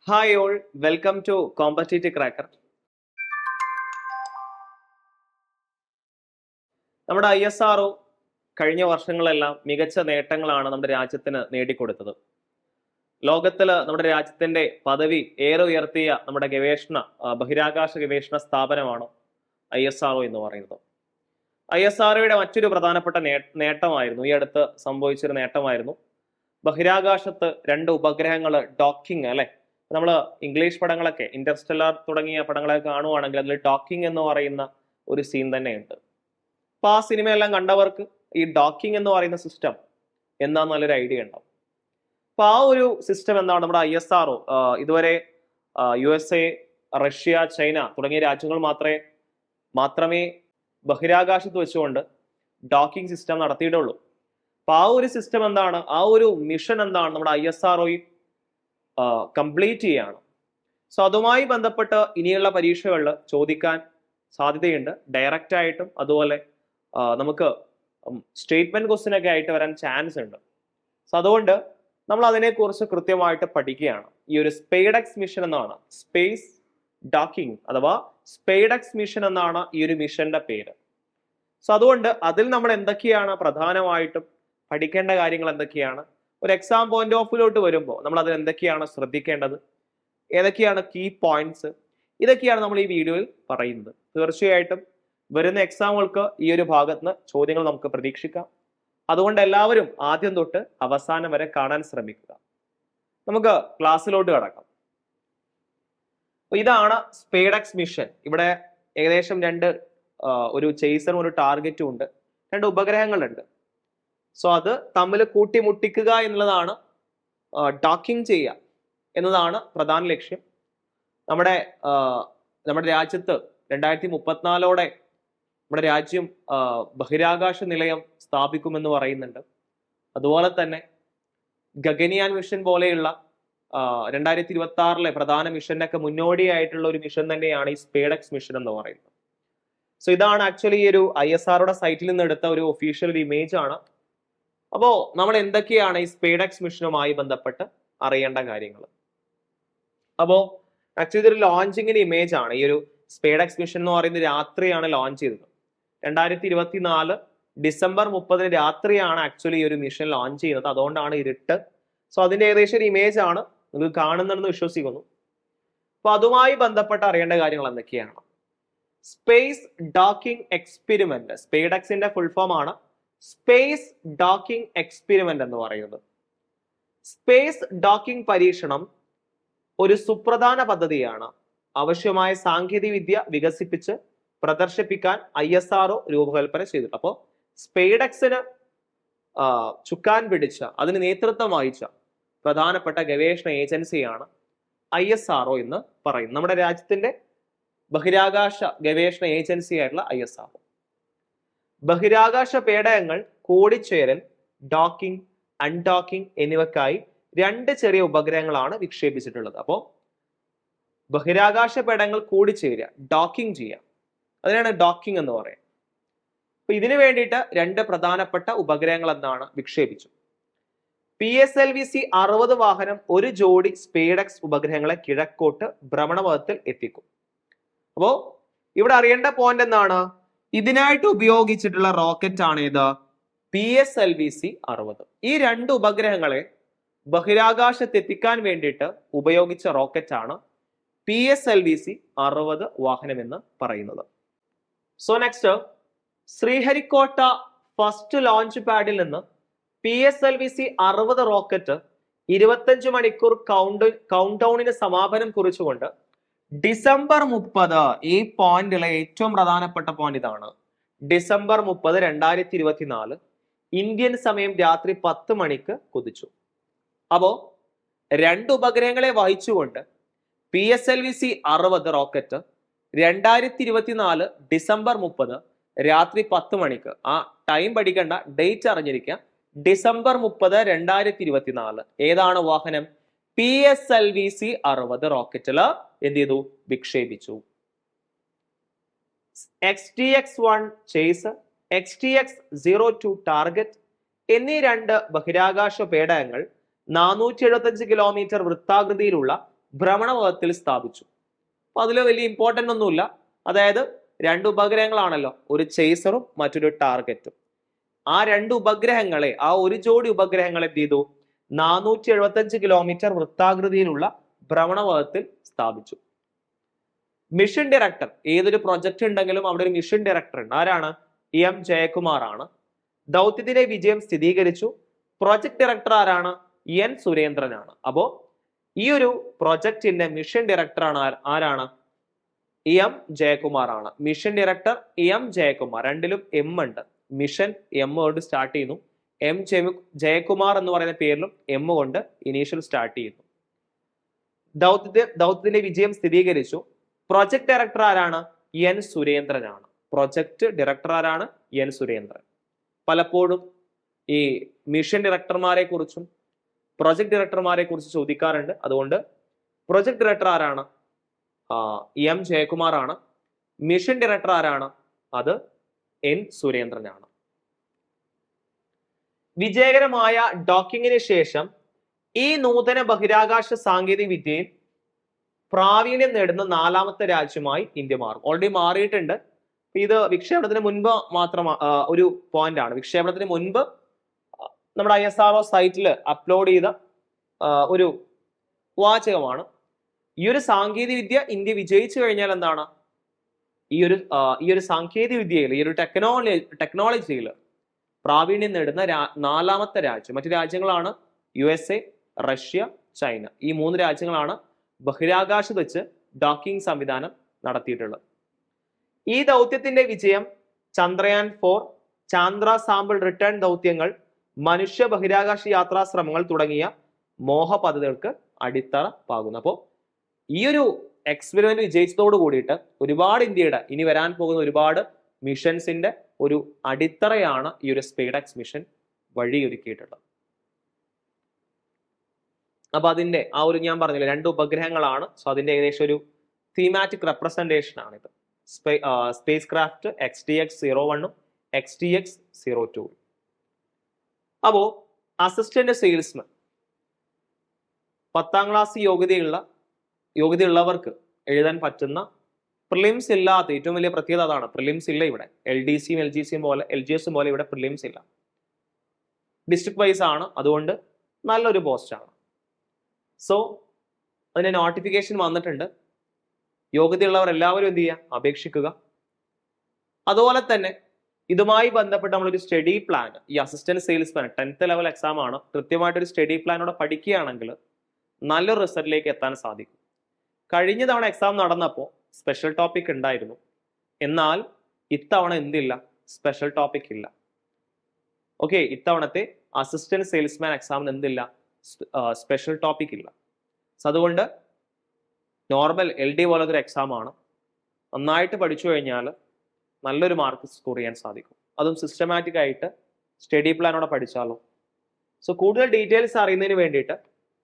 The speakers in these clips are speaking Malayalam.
Hi all, welcome to competitive cracker. നമ്മുടെ ISRO കഴിഞ്ഞ വർഷങ്ങളെല്ലാം മികച്ച നേട്ടങ്ങളാണ് നമ്മുടെ രാജ്യത്തിന് നേടിക്കൊടുത്തത്. ലോകത്തിൽ നമ്മുടെ രാജ്യത്തിന്റെ പദവി ഏറെ ഉയർത്തിയ നമ്മുടെ ബഹിരാകാശ ഗവേഷണ സ്ഥാപനമാണ് ISRO എന്ന് പറയുന്നത്. ISROയുടെ മറ്റൊരു പ്രധാനപ്പെട്ട നേട്ടമായിരുന്നു, ഈ അടുത്ത് സംഭവിച്ചൊരു നേട്ടമായിരുന്നു, ബഹിരാകാശത്ത് 2 ഉപഗ്രഹങ്ങൾ ഡോക്കിംഗ്. അല്ലെ, നമ്മൾ ഇംഗ്ലീഷ് പടങ്ങളൊക്കെ, ഇന്റർസ്റ്റെല്ലാർ തുടങ്ങിയ പടങ്ങളൊക്കെ കാണുവാണെങ്കിൽ അതിൽ ഡോക്കിംഗ് എന്ന് പറയുന്ന ഒരു സീൻ തന്നെയുണ്ട്. അപ്പൊ ആ സിനിമയെല്ലാം കണ്ടവർക്ക് ഈ ഡോക്കിംഗ് എന്ന് പറയുന്ന സിസ്റ്റം എന്താ നല്ലൊരു ഐഡിയ ഉണ്ടാവും. അപ്പൊ ആ ഒരു സിസ്റ്റം എന്താണ്, നമ്മുടെ ISRO ഇതുവരെ USA, റഷ്യ, ചൈന തുടങ്ങിയ രാജ്യങ്ങൾ മാത്രമേ ബഹിരാകാശത്ത് വെച്ചുകൊണ്ട് ഡോക്കിംഗ് സിസ്റ്റം നടത്തിയിട്ടുള്ളൂ. അപ്പൊ ആ ഒരു സിസ്റ്റം എന്താണ്, ആ ഒരു മിഷൻ എന്താണ്, നമ്മുടെ ISRO കംപ്ലീറ്റ് ചെയ്യാണ്. സോ അതുമായി ബന്ധപ്പെട്ട് ഇനിയുള്ള പരീക്ഷകളിൽ ചോദിക്കാൻ സാധ്യതയുണ്ട്, ഡയറക്റ്റ് ആയിട്ടും അതുപോലെ നമുക്ക് സ്റ്റേറ്റ്മെന്റ് ക്വസ്റ്റ്യൻ ഒക്കെ ആയിട്ട് വരാൻ ചാൻസ് ഉണ്ട്. സോ അതുകൊണ്ട് നമ്മൾ അതിനെക്കുറിച്ച് കൃത്യമായിട്ട് പഠിക്കുകയാണ്. ഈ ഒരു സ്പേഡെക്സ് മിഷൻ എന്നാണ്, സ്പേസ് ഡോക്കിംഗ് അഥവാ സ്പേഡെക്സ് മിഷൻ എന്നാണ് ഈ ഒരു മിഷന്റെ പേര്. സോ അതുകൊണ്ട് അതിൽ നമ്മൾ എന്തൊക്കെയാണ് പ്രധാനമായിട്ടും പഠിക്കേണ്ട കാര്യങ്ങൾ എന്തൊക്കെയാണ്, ഒരു എക്സാം പോയിന്റ് ഓഫ് വ്യൂലോട്ട് വരുമ്പോൾ നമ്മൾ അതിൽ എന്തൊക്കെയാണ് ശ്രദ്ധിക്കേണ്ടത്, ഏതൊക്കെയാണ് കീ പോയിന്റ്സ്, ഇതൊക്കെയാണ് നമ്മൾ ഈ വീഡിയോയിൽ പറയുന്നത്. തീർച്ചയായിട്ടും വരുന്ന എക്സാമുകൾക്ക് ഈ ഒരു ഭാഗത്ത് നിന്ന് ചോദ്യങ്ങൾ നമുക്ക് പ്രതീക്ഷിക്കാം. അതുകൊണ്ട് എല്ലാവരും ആദ്യം തൊട്ട് അവസാനം വരെ കാണാൻ ശ്രമിക്കുക. നമുക്ക് ക്ലാസ്സിലോട്ട് കടക്കാം. ഇതാണ് സ്പേഡെക്സ് മിഷൻ. ഇവിടെ ഏകദേശം ഒരു ചേസറും ഒരു ടാർഗറ്റും ഉണ്ട്, 2 ഉപഗ്രഹങ്ങളുണ്ട്. സോ അത് തമ്മിൽ കൂട്ടിമുട്ടിക്കുക എന്നുള്ളതാണ്, ഡോക്കിംഗ് ചെയ്യുക എന്നതാണ് പ്രധാന ലക്ഷ്യം. നമ്മുടെ രാജ്യത്ത് 2034 നമ്മുടെ രാജ്യം ബഹിരാകാശ നിലയം സ്ഥാപിക്കുമെന്ന് പറയുന്നുണ്ട്. അതുപോലെ തന്നെ ഗഗൻയാൻ മിഷൻ പോലെയുള്ള 2026 പ്രധാന മിഷന്റെ ഒക്കെ മുന്നോടിയായിട്ടുള്ള ഒരു മിഷൻ തന്നെയാണ് ഈ സ്പേഡെക്സ് മിഷൻ എന്ന് പറയുന്നത്. സോ ഇതാണ് ആക്ച്വലി ഈ ഒരു ISROയുടെ സൈറ്റിൽ നിന്ന് എടുത്ത ഒരു ഒഫീഷ്യൽ ഇമേജ് ആണ്. അപ്പോ നമ്മൾ എന്തൊക്കെയാണ് ഈ സ്പേഡെക്സ് മിഷനുമായി ബന്ധപ്പെട്ട് അറിയേണ്ട കാര്യങ്ങൾ? അപ്പോ ആക്ച്വലി ഇതൊരു ലോഞ്ചിങ്ങിന്റെ ഇമേജ് ആണ്. ഈ ഒരു സ്പേഡെക്സ് മിഷൻ എന്ന് പറയുന്നത് രാത്രിയാണ് ലോഞ്ച് ചെയ്തത്. 2024 ഡിസംബർ 30 രാത്രിയാണ് ആക്ച്വലി ഈ ഒരു മിഷൻ ലോഞ്ച് ചെയ്യുന്നത്. അതുകൊണ്ടാണ് ഇരുട്ട്. സോ അതിന്റെ ഏകദേശം ഒരു ഇമേജ് ആണ് നിങ്ങൾ കാണുന്നതെന്ന് വിശ്വസിക്കുന്നു. അപ്പൊ അതുമായി ബന്ധപ്പെട്ട് അറിയേണ്ട കാര്യങ്ങൾ എന്തൊക്കെയാണ്? സ്പേസ് ഡോക്കിംഗ് എക്സ്പെരിമെന്റ്, സ്പേഡെക്സിന്റെ ഫുൾ ഫോം ആണ് സ്പേസ് ഡോക്കിംഗ് എക്സ്പെരിമെന്റ് എന്ന് പറയുന്നത്. സ്പേസ് ഡോക്കിംഗ് പരീക്ഷണം ഒരു സുപ്രധാന പദ്ധതിയാണ്. ആവശ്യമായ സാങ്കേതിക വിദ്യ വികസിപ്പിച്ച് പ്രദർശിപ്പിക്കാൻ ISRO രൂപകൽപ്പന ചെയ്തിട്ടുണ്ട്. അപ്പോൾ സ്പേഡെക്സിന് ചുക്കാൻ പിടിച്ച, അതിന് നേതൃത്വം വഹിച്ച പ്രധാനപ്പെട്ട ഗവേഷണ ഏജൻസിയാണ് ISRO എന്ന് പറയുന്നത്. നമ്മുടെ രാജ്യത്തിന്റെ ബഹിരാകാശ ഗവേഷണ ഏജൻസി ആയിട്ടുള്ള ISRO. ബഹിരാകാശ പേടകങ്ങൾ കൂടിച്ചേരൽ, ഡോക്കിംഗ്, അൺഡോക്കിംഗ് എന്നിവക്കായി 2 ചെറിയ ഉപഗ്രഹങ്ങളാണ് വിക്ഷേപിച്ചിട്ടുള്ളത്. അപ്പോൾ ബഹിരാകാശ പേടകങ്ങൾ കൂടിച്ചേരുക, ഡോക്കിംഗ് ചെയ്യുക, അതിനാണ് ഡോക്കിംഗ് എന്ന് പറയുന്നത്. അപ്പൊ ഇതിനു വേണ്ടിയിട്ട് 2 പ്രധാനപ്പെട്ട ഉപഗ്രഹങ്ങൾ എന്താണ് വിക്ഷേപിച്ചു. PSLV-C 60 വാഹനം ഒരു ജോഡി സ്പേഡെക്സ് ഉപഗ്രഹങ്ങളെ കിഴക്കോട്ട് ഭ്രമണപഥത്തിൽ എത്തിക്കും. അപ്പോ ഇവിടെ അറിയേണ്ട പോയിന്റ് എന്താണ്, ഇതിനായിട്ട് ഉപയോഗിച്ചിട്ടുള്ള റോക്കറ്റ് ആണ് ഏത്? PSLV-C 60. ഈ 2 ഉപഗ്രഹങ്ങളെ ബഹിരാകാശത്ത് എത്തിക്കാൻ വേണ്ടിയിട്ട് ഉപയോഗിച്ച റോക്കറ്റ് ആണ് PSLV-C 60 വാഹനം എന്ന് പറയുന്നത്. So next, Sriharikota first launch പാഡിൽ നിന്ന് PSLV-C 60 റോക്കറ്റ് 25 മണിക്കൂർ കൗണ്ട് ഡൗണിന് സമാപനം കുറിച്ചുകൊണ്ട് ഡിസംബർ 30, ഈ പോയിന്റിലെ ഏറ്റവും പ്രധാനപ്പെട്ട പോയിന്റ് ഇതാണ്, ഡിസംബർ 30, 2024 ഇന്ത്യൻ സമയം രാത്രി 10 മണിക്ക് കുതിച്ചു. അപ്പോ 2 ഉപഗ്രഹങ്ങളെ വഹിച്ചുകൊണ്ട് PSLV-C 60 റോക്കറ്റ് 2024 ഡിസംബർ 30 രാത്രി 10 മണിക്ക്, ആ ടൈം പഠിക്കേണ്ട, ഡേറ്റ് അറിഞ്ഞിരിക്കുക, ഡിസംബർ 30, 2024 ഏതാണ് വാഹനം? PSLV-C 60 റോക്കറ്റില് എന്ത് ചെയ്തു? വിക്ഷേപിച്ചു. XTX-1 ചേസ്, XTX-02 ടാർഗറ്റ് എന്നീ 2 ബഹിരാകാശ പേടകങ്ങൾ 475 കിലോമീറ്റർ വൃത്താകൃതിയിലുള്ള ഭ്രമണപഥത്തിൽ സ്ഥാപിച്ചു. അപ്പൊ അതിൽ വലിയ ഇമ്പോർട്ടൻ്റ് ഒന്നുമില്ല. അതായത് രണ്ട് ഉപഗ്രഹങ്ങളാണല്ലോ, ഒരു ചേസറും മറ്റൊരു ടാർഗറ്റും. ആ രണ്ട് ഉപഗ്രഹങ്ങളെ, ആ ഒരു ജോഡി ഉപഗ്രഹങ്ങളെ എന്ത് ചെയ്തു? 475 കിലോമീറ്റർ വൃത്താകൃതിയിലുള്ള ഭ്രമണപഥത്തിൽ സ്ഥാപിച്ചു. മിഷൻ ഡയറക്ടർ, ഏതൊരു പ്രൊജക്ട് ഉണ്ടെങ്കിലും അവിടെ ഒരു മിഷൻ ഡയറക്ടർ ഉണ്ട്. ആരാണ്? എം ജയകുമാർ ആണ്. ദൗത്യത്തിലെ വിജയം സ്ഥിരീകരിച്ചു. പ്രൊജക്ട് ഡയറക്ടർ ആരാണ്? എൻ സുരേന്ദ്രനാണ്. അപ്പോ ഈ ഒരു പ്രൊജക്ടിന്റെ മിഷൻ ഡയറക്ടർ ആരാണ്? എം ജയകുമാർ ആണ്. Mission director M Jayakumar. രണ്ടിലും എം ഉണ്ട്. മിഷൻ എം കൊണ്ട് സ്റ്റാർട്ട് ചെയ്യുന്നു. എം ജയകുമാർ എന്ന് പറയുന്ന പേരിലും എം കൊണ്ട് ഇനീഷ്യൽ സ്റ്റാർട്ട് ചെയ്യുന്നു. ദൗത്യത്തിലെ വിജയം സ്ഥിരീകരിച്ചു. പ്രൊജക്ട് ഡയറക്ടർ ആരാണ്? എൻ സുരേന്ദ്രനാണ്. പ്രൊജക്ട് ഡയറക്ടർ ആരാണ്? എൻ സുരേന്ദ്രൻ. പലപ്പോഴും ഈ മിഷൻ ഡയറക്ടർമാരെ കുറിച്ചും പ്രൊജക്ട് ഡയറക്ടർമാരെ കുറിച്ച് ചോദിക്കാറുണ്ട്. അതുകൊണ്ട് പ്രൊജക്ട് ഡയറക്ടർ ആരാണ്? എം ജയകുമാർ ആണ്. മിഷൻ ഡയറക്ടർ ആരാണ്? അത് എൻ സുരേന്ദ്രനാണ്. വിജയകരമായ ഡോക്കിങ്ങിന് ശേഷം ഈ നൂതന ബഹിരാകാശ സാങ്കേതിക വിദ്യയിൽ പ്രാവീണ്യം നേടുന്ന 4ാമത്തെ രാജ്യമായി ഇന്ത്യ മാറും. ഓൾറെഡി മാറിയിട്ടുണ്ട്. ഇത് വിക്ഷേപണത്തിന് മുൻപ് മാത്രം ഒരു പോയിന്റ് ആണ്. വിക്ഷേപണത്തിന് മുൻപ് നമ്മുടെ ISRO സൈറ്റിൽ അപ്ലോഡ് ചെയ്ത ഒരു വാചകമാണ്. ഈ ഒരു സാങ്കേതിക വിദ്യ ഇന്ത്യ വിജയിച്ചു കഴിഞ്ഞാൽ എന്താണ്? ഈ ഒരു സാങ്കേതിക വിദ്യയിൽ, ഈ ഒരു ടെക്നോളജിയിൽ പ്രാവീണ്യം നേടുന്ന 4ാമത്തെ രാജ്യം. മറ്റു രാജ്യങ്ങളാണ് USA, റഷ്യ, ചൈന. ഈ 3 രാജ്യങ്ങളാണ് ബഹിരാകാശത്ത് വെച്ച് ഡോക്കിംഗ് സംവിധാനം നടത്തിയിട്ടുള്ളത്. ഈ ദൗത്യത്തിന്റെ വിജയം ചന്ദ്രയാൻ 4, ചാന്ദ്ര സാമ്പിൾ റിട്ടേൺ ദൗത്യങ്ങൾ, മനുഷ്യ ബഹിരാകാശ യാത്രാ ശ്രമങ്ങൾ തുടങ്ങിയ മോഹ പദ്ധതികൾക്ക് അടിത്തറ പാകുന്നു. അപ്പോൾ ഈ ഒരു എക്സ്പെരിമെന്റ് വിജയിച്ചതോട് കൂടിയിട്ട് ഒരുപാട് ഇന്ത്യയുടെ ഇനി വരാൻ പോകുന്ന ഒരുപാട് മിഷൻസിന്റെ ഒരു അടിത്തറയാണ് ഈ ഒരു സ്പേഡെക്സ് മിഷൻ വഴിയൊരുക്കിയിട്ടുള്ളത്. അപ്പൊ അതിന്റെ ആ ഒരു ഞാൻ പറഞ്ഞില്ല 2 ഉപഗ്രഹങ്ങളാണ്. സോ അതിന്റെ ഏകദേശം ഒരു തീമാറ്റിക് റെപ്രസെന്റേഷൻ ആണിത്. Space craft XTX-01 XTX-02. അപ്പോ അസിസ്റ്റന്റ് സെയിൽസ്മാൻ 10ാം ക്ലാസ് യോഗ്യതയുള്ളവർക്ക് എഴുതാൻ പറ്റുന്ന, പ്രിലിംസ് ഇല്ലാത്ത ഏറ്റവും വലിയ പ്രത്യേകത അതാണ്. പ്രിലിംസ് ഇല്ല ഇവിടെ. LDCയും LGCയും പോലെ LGSും പോലെ ഇവിടെ പ്രിലിംസ് ഇല്ല. ഡിസ്ട്രിക്ട് വൈസ് ആണ്. അതുകൊണ്ട് നല്ലൊരു പോസ്റ്റ് ആണ്. സോ അതിന്റെ നോട്ടിഫിക്കേഷൻ വന്നിട്ടുണ്ട്. യോഗ്യതയുള്ളവർ എല്ലാവരും എന്ത് ചെയ്യുക? അപേക്ഷിക്കുക. അതുപോലെ തന്നെ ഇതുമായി ബന്ധപ്പെട്ട് നമ്മളൊരു സ്റ്റഡി പ്ലാൻ, ഈ assistant salesman 10th level exam ആണ്. കൃത്യമായിട്ടൊരു സ്റ്റഡി പ്ലാനോടെ പഠിക്കുകയാണെങ്കിൽ നല്ലൊരു റിസൾട്ടിലേക്ക് എത്താൻ സാധിക്കും. കഴിഞ്ഞ തവണ എക്സാം നടന്നപ്പോൾ സ്പെഷ്യൽ ടോപ്പിക് ഉണ്ടായിരുന്നു. എന്നാൽ ഇത്തവണ എന്തില്ല? സ്പെഷ്യൽ ടോപ്പിക് ഇല്ല. ഓക്കെ, ഇത്തവണത്തെ അസിസ്റ്റന്റ് സെയിൽസ്മാൻ എക്സാമിന് എന്തില്ല? സ്പെഷ്യൽ ടോപ്പിക് ഇല്ല. സോ അതുകൊണ്ട് നോർമൽ LD പോലത്തെ ഒരു എക്സാം ആണ്. നന്നായിട്ട് പഠിച്ചു കഴിഞ്ഞാൽ നല്ലൊരു മാർക്ക് സ്കോർ ചെയ്യാൻ സാധിക്കും. അതും സിസ്റ്റമാറ്റിക് ആയിട്ട് സ്റ്റഡി പ്ലാനോടെ പഠിച്ചാലോ. സോ കൂടുതൽ ഡീറ്റെയിൽസ് അറിയുന്നതിന് വേണ്ടിയിട്ട്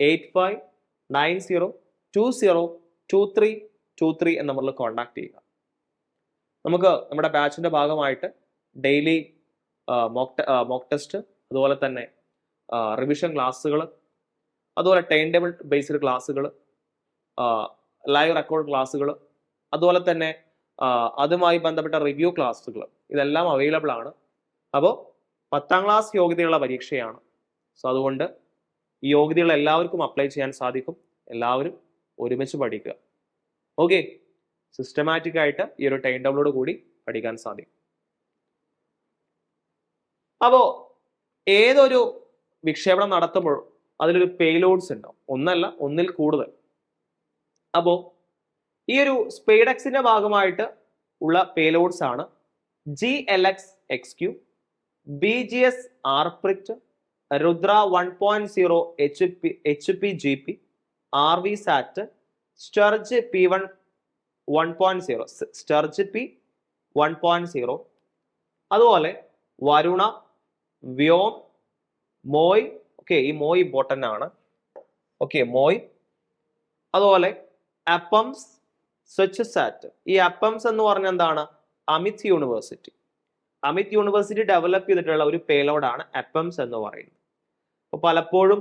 8590202323 എന്ന നമ്പറിൽ കോൺടാക്ട് ചെയ്യുക. നമുക്ക് നമ്മുടെ ബാച്ചിന്റെ ഭാഗമായിട്ട് ഡെയിലി മോക്ക് ടെസ്റ്റ്, അതുപോലെ തന്നെ റിവിഷൻ ക്ലാസ്സുകൾ, അതുപോലെ ടൈം ടേബിൾ ബേസ്ഡ് ക്ലാസ്സുകൾ, ലൈവ് റെക്കോർഡ് ക്ലാസ്സുകൾ, അതുപോലെ തന്നെ അതുമായി ബന്ധപ്പെട്ട റിവ്യൂ ക്ലാസ്സുകൾ, ഇതെല്ലാം അവൈലബിൾ ആണ്. അപ്പോൾ 10ാം ക്ലാസ് യോഗ്യതയുള്ള പരീക്ഷയാണ്. സോ അതുകൊണ്ട് ഈ യോഗ്യതകൾ എല്ലാവർക്കും അപ്ലൈ ചെയ്യാൻ സാധിക്കും. എല്ലാവരും ഒരുമിച്ച് പഠിക്കുക. ഓക്കെ, സിസ്റ്റമാറ്റിക് ആയിട്ട് ഈ ഒരു ടൈം ടേബിളോട് കൂടി പഠിക്കാൻ സാധിക്കും. അപ്പോൾ ഏതൊരു വിക്ഷേപണം നടത്തുമ്പോഴും അതിലൊരു പേലോഡ്സ് ഉണ്ടാവും. ഒന്നല്ല, ഒന്നിൽ കൂടുതൽ. അപ്പോൾ ഈ ഒരു സ്പേഡെക്സിന്റെ ഭാഗമായിട്ട് ഉള്ള പേലോഡ്സ് ആണ് GLX-XQ, BGS ആർപ്രിറ്റ്, Rudra 1.0 HPGP, RV സാറ്റ്, സ്റ്റർജ് P1 1.0, സ്റ്റർജ് P 1.0, അതുപോലെ വരുണ, വ്യോം, മോയ്. ഓക്കെ, ഈ മോയ് ഇമ്പോർട്ടൻ്റ് ആണ്. ഓക്കെ, മോയ്. അതുപോലെ അപ്പംസ്, സ്വച്ഛ് സാറ്റ്. ഈ അപ്പംസ് എന്ന് പറഞ്ഞാൽ എന്താണ്? അമിത് യൂണിവേഴ്സിറ്റി ഡെവലപ്പ് ചെയ്തിട്ടുള്ള ഒരു പേലോഡാണ് അപ്പംസ് എന്ന് പറയുന്നത്. അപ്പോൾ പലപ്പോഴും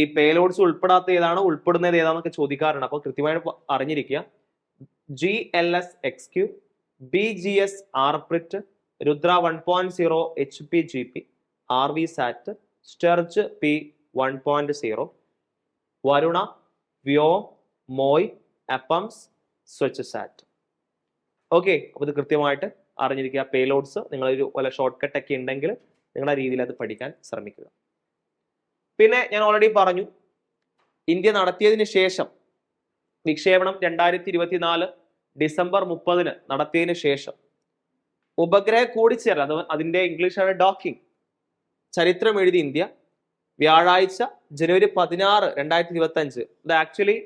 ഈ പേലോഡ്സ് ഉൾപ്പെടാത്ത ഏതാണ്, ഉൾപ്പെടുന്നത് ഏതാണെന്നൊക്കെ ചോദിക്കാറുണ്ട്. അപ്പോൾ കൃത്യമായിട്ട് അറിഞ്ഞിരിക്കുക. GLS-XQ, BGS RPRIT, Rudra 1.0 HPGP, RVSAT, സ്റ്റെർജ് P1.0, വരുണ, വ്യോം, മോയ്, അപ്പംസ്, സ്വച്ഛ് സാറ്റ്. ഓക്കെ, അപ്പോൾ ഇത് കൃത്യമായിട്ട് അറിഞ്ഞിരിക്കുക. പേലോഡ്സ് നിങ്ങളൊരു വല്ല ഷോർട്ട് കട്ട് ഒക്കെ ഉണ്ടെങ്കിൽ നിങ്ങളുടെ രീതിയിൽ അത് പഠിക്കാൻ ശ്രമിക്കുക. പിന്നെ ഞാൻ ഓൾറെഡി പറഞ്ഞു, ഇന്ത്യ നടത്തിയതിന് ശേഷം വിക്ഷേപണം 2024 ഡിസംബർ 30 നടത്തിയതിന് ശേഷം ഉപഗ്രഹ കൂടിച്ചേരൽ, അതിന്റെ ഇംഗ്ലീഷാണ് ഡോക്കിംഗ്, ചരിത്രം എഴുതി ഇന്ത്യ വ്യാഴാഴ്ച ജനുവരി 16, 2025. ഇത് ആക്ച്വലി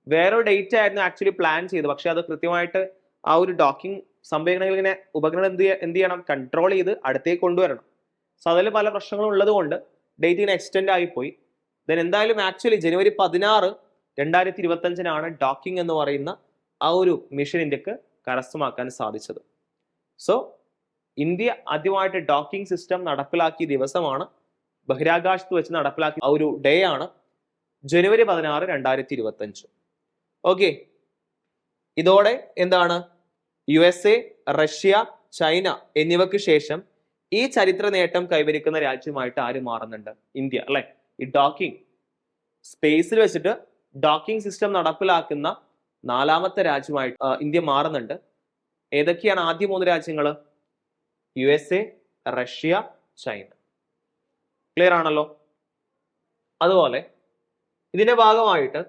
വേറൊരു ഡേറ്റ് ആയിരുന്നു ആക്ച്വലി പ്ലാൻ ചെയ്ത്. പക്ഷെ അത് കൃത്യമായിട്ട് ആ ഒരു ഡോക്കിംഗ് സംഭവിക്കണമെങ്കിൽ ഇങ്ങനെ ഉപഗ്രഹം എന്ത് ചെയ്യണം, കൺട്രോൾ ചെയ്ത് അടുത്തേക്ക് കൊണ്ടുവരണം. സോ അതിൽ പല പ്രശ്നങ്ങളും ഉള്ളത് കൊണ്ട് ഡേറ്റ് ഇങ്ങനെ എക്സ്റ്റെൻഡ് ആയിപ്പോയി. ദെൻ എന്തായാലും ആക്ച്വലി ജനുവരി 16, 2025 ഡോക്കിംഗ് എന്ന് പറയുന്ന ആ ഒരു മിഷൻ ഇന്ത്യക്ക് കരസ്ഥമാക്കാൻ സാധിച്ചത്. സോ ഇന്ത്യ ആദ്യമായിട്ട് ഡോക്കിംഗ് സിസ്റ്റം നടപ്പിലാക്കിയ ദിവസമാണ്, ബഹിരാകാശത്ത് വെച്ച് നടപ്പിലാക്കിയ ആ ഒരു ഡേ ആണ് ജനുവരി 16, 2025. ഓക്കെ, ഇതോടെ എന്താണ്, USA, റഷ്യ, ചൈന എന്നിവയ്ക്ക് ശേഷം ഈ ചരിത്ര നേട്ടം കൈവരിക്കുന്ന രാജ്യമായിട്ട് ആര് മാറുന്നുണ്ട്? ഇന്ത്യ, അല്ലെ? ഈ ഡോക്കിംഗ് സ്പേസിൽ വെച്ചിട്ട് ഡോക്കിംഗ് സിസ്റ്റം നടപ്പിലാക്കുന്ന 4ാമത്തെ രാജ്യമായിട്ട് ഇന്ത്യ മാറുന്നുണ്ട്. ഏതൊക്കെയാണ് ആദ്യ 3 രാജ്യങ്ങൾ? USA, Russia, China. ക്ലിയർ ആണല്ലോ? അതുപോലെ ഇതിന്റെ ഭാഗമായിട്ട്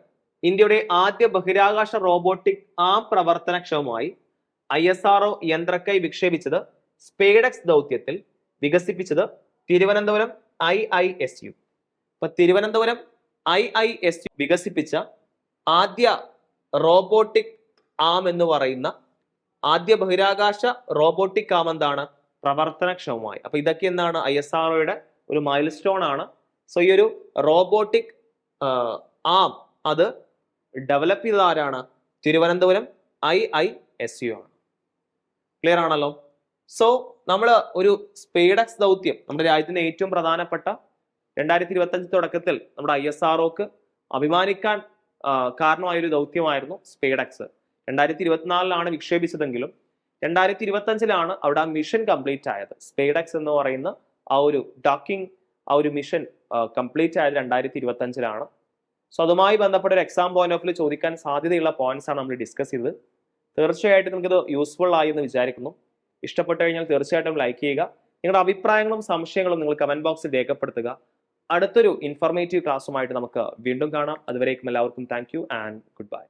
ഇന്ത്യയുടെ ആദ്യ ബഹിരാകാശ റോബോട്ടിക് ആം പ്രവർത്തനക്ഷമമായി ISRO യന്ത്രക്കൈ വിക്ഷേപിച്ചത് സ്പേഡെക്സ് ദൗത്യത്തിൽ വികസിപ്പിച്ചത് തിരുവനന്തപുരം IISU. അപ്പൊ തിരുവനന്തപുരം IISU വികസിപ്പിച്ച ആദ്യ റോബോട്ടിക് ആം എന്ന് പറയുന്ന ആദ്യ ബഹിരാകാശ റോബോട്ടിക് ആം എന്താണ്? പ്രവർത്തനക്ഷമമായി. അപ്പൊ ഇതൊക്കെ എന്താണ്? ISROയുടെ ഒരു മൈൽ സ്റ്റോൺ ആണ്. സോ ഈ ഒരു റോബോട്ടിക് ആം അത് ഡെവലപ്പ് ചെയ്തത് ആരാണ്? തിരുവനന്തപുരം IISU ആണ്. ക്ലിയർ ആണല്ലോ? സോ നമ്മൾ ഒരു സ്പേഡെക്സ് ദൗത്യം, നമ്മുടെ രാജ്യത്തിന്റെ ഏറ്റവും പ്രധാനപ്പെട്ട 2025 തുടക്കത്തിൽ നമ്മുടെ ISROക്ക് അഭിമാനിക്കാൻ കാരണമായ ഒരു ദൗത്യമായിരുന്നു സ്പേഡെക്സ്. 2024 വിക്ഷേപിച്ചതെങ്കിലും 2025 അവിടെ ആ മിഷൻ കംപ്ലീറ്റ് ആയത്. സ്പേഡെക്സ് എന്ന് പറയുന്ന ആ ഒരു ഡോക്കിംഗ് ആ ഒരു മിഷൻ കംപ്ലീറ്റ് ആയത് 2025. സോ അതുമായി ബന്ധപ്പെട്ട ഒരു എക്സാം പോയിന്റ് ഓഫ് വ്യൂ ചോദിക്കാൻ സാധ്യതയുള്ള പോയിന്റ്സ് ആണ് നമ്മൾ ഡിസ്കസ് ചെയ്തത്. തീർച്ചയായിട്ടും നിങ്ങൾക്കിത് യൂസ്ഫുൾ ആയി എന്ന് വിചാരിക്കുന്നു. ഇഷ്ടപ്പെട്ടു കഴിഞ്ഞാൽ തീർച്ചയായിട്ടും ലൈക്ക് ചെയ്യുക. നിങ്ങളുടെ അഭിപ്രായങ്ങളും സംശയങ്ങളും നിങ്ങൾ കമന്റ് ബോക്സിൽ രേഖപ്പെടുത്തുക. അടുത്തൊരു ഇൻഫോർമേറ്റീവ് ക്ലാസ്സുമായിട്ട് നമുക്ക് വീണ്ടും കാണാം. അതുവരേക്കും എല്ലാവർക്കും thank you and good bye.